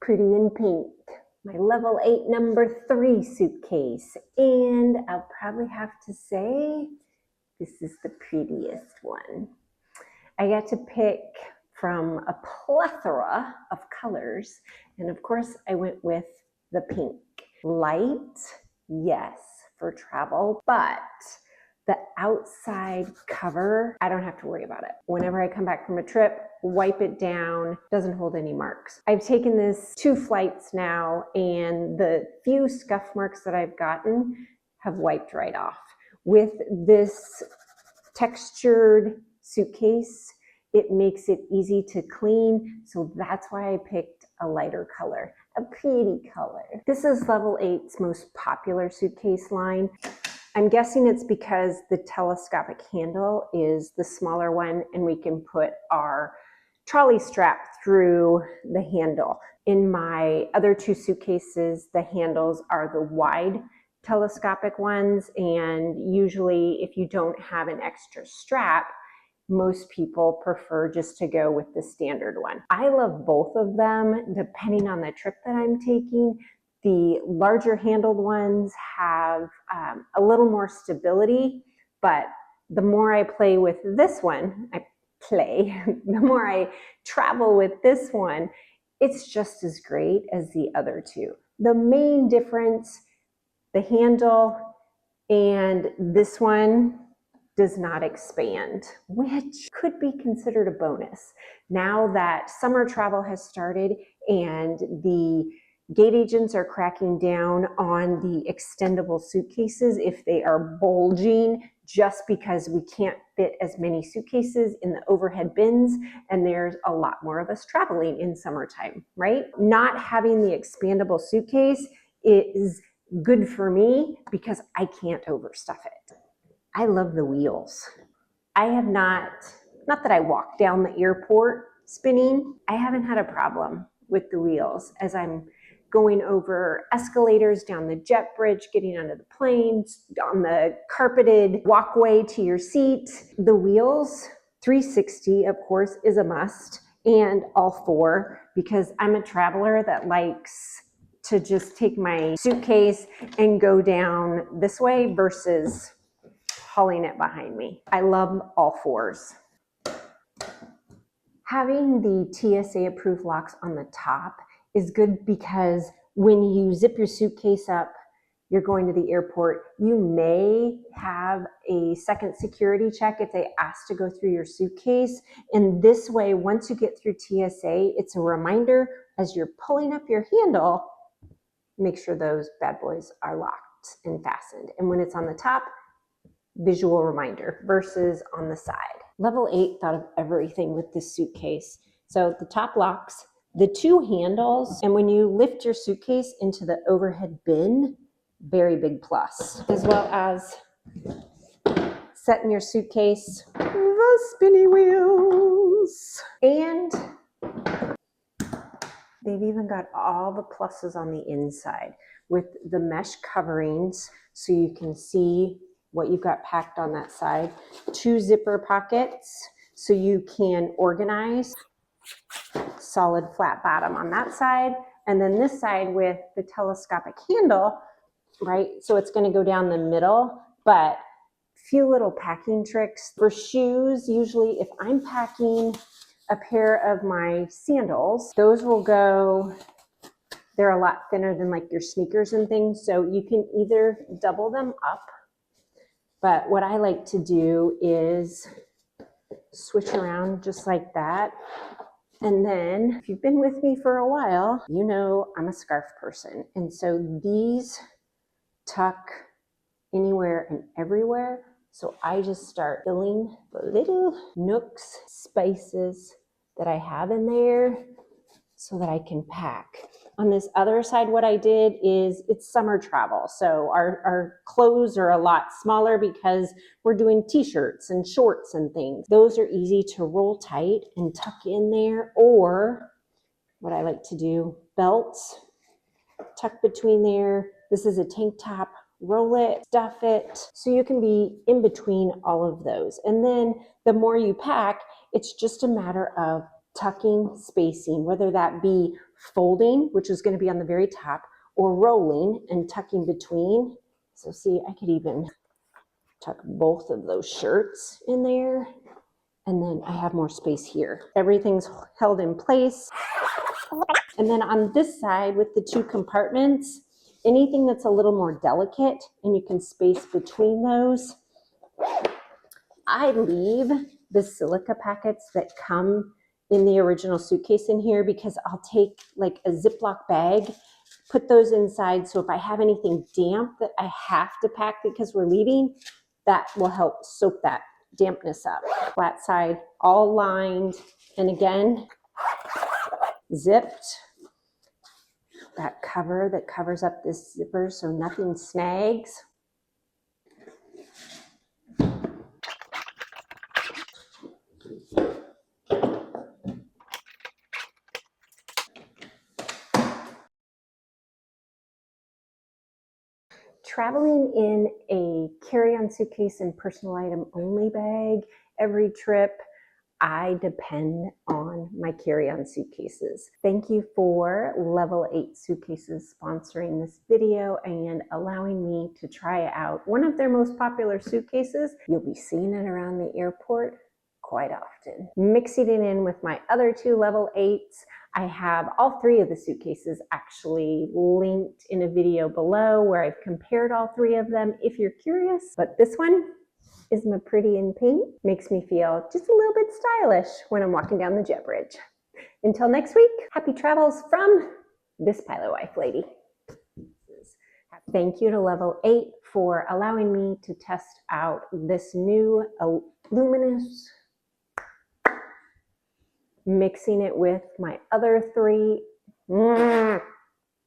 pretty in pink. My level 8 number 3 suitcase. And I'll probably have to say this is the prettiest one. I got to pick from a plethora of colors. And of course, I went with the pink. Light, yes, for travel, but the outside cover, I don't have to worry about it. Whenever I come back from a trip, wipe it down, doesn't hold any marks. I've taken this 2 flights now, and the few scuff marks that I've gotten have wiped right off. With this textured suitcase, it makes it easy to clean, so that's why I picked a lighter color, a pretty color. This is level 8's most popular suitcase line. I'm guessing it's because the telescopic handle is the smaller one and we can put our trolley strap through the handle. In my other 2 suitcases, the handles are the wide telescopic ones, and usually if you don't have an extra strap, most people prefer just to go with the standard one. I love both of them depending on the trip that I'm taking. The larger handled ones have a little more stability, but the more I play with this one, the more I travel with this one, it's just as great as the other 2. The main difference, the handle and this one does not expand, which could be considered a bonus. Now that summer travel has started and the gate agents are cracking down on the extendable suitcases if they are bulging, just because we can't fit as many suitcases in the overhead bins, and there's a lot more of us traveling in summertime, right? Not having the expandable suitcase is good for me because I can't overstuff it. I love the wheels. I have not that I walk down the airport spinning, I haven't had a problem with the wheels as I'm going over escalators, down the jet bridge, getting onto the planes, on the carpeted walkway to your seat. The wheels, 360 of course is a must, and all 4, because I'm a traveler that likes to just take my suitcase and go down this way versus hauling it behind me. I love all 4s. Having the TSA approved locks on the top is good because when you zip your suitcase up, you're going to the airport, you may have a second security check if they ask to go through your suitcase. And this way, once you get through TSA, it's a reminder as you're pulling up your handle, make sure those bad boys are locked and fastened. And when it's on the top, visual reminder versus on the side. Level 8 thought of everything with this suitcase. So the top locks, the 2 handles, and when you lift your suitcase into the overhead bin, very big plus. As well as setting your suitcase, the spinny wheels. And they've even got all the pluses on the inside with the mesh coverings so you can see what you've got packed on that side. 2 zipper pockets so you can organize. Solid flat bottom on that side. And then this side with the telescopic handle, right? So it's going to go down the middle, but few little packing tricks. For shoes, usually if I'm packing a pair of my sandals, those will go, they're a lot thinner than like your sneakers and things. So you can either double them up, but what I like to do is switch around just like that. And then if you've been with me for a while, you know I'm a scarf person. And so these tuck anywhere and everywhere. So I just start filling the little nooks, spaces that I have in there so that I can pack. On this other side, what I did is it's summer travel. So our clothes are a lot smaller because we're doing t-shirts and shorts and things. Those are easy to roll tight and tuck in there, or what I like to do, belts, tuck between there. This is a tank top, roll it, stuff it. So you can be in between all of those. And then the more you pack, it's just a matter of tucking, spacing, whether that be folding, which is going to be on the very top, or rolling and tucking between. So see, I could even tuck both of those shirts in there. And then I have more space here. Everything's held in place. And then on this side with the two compartments, anything that's a little more delicate and you can space between those, I leave the silica packets that come in the original suitcase in here, because I'll take like a Ziploc bag, put those inside, so if I have anything damp that I have to pack because we're leaving, that will help soak that dampness up. Flat side, all lined, and again, zipped. That cover that covers up this zipper so nothing snags. Traveling in a carry-on suitcase and personal item only bag every trip, I depend on my carry-on suitcases. Thank you for Level 8 Suitcases sponsoring this video and allowing me to try out one of their most popular suitcases. You'll be seeing it around the airport quite often. Mixing it in with my other two Level 8s, I have all three of the suitcases actually linked in a video below where I've compared all three of them if you're curious. But this one is my pretty in pink. Makes me feel just a little bit stylish when I'm walking down the jet bridge. Until next week, happy travels from this pilot wife lady. Thank you to Level 8 for allowing me to test out this new Luminous, mixing it with my other three.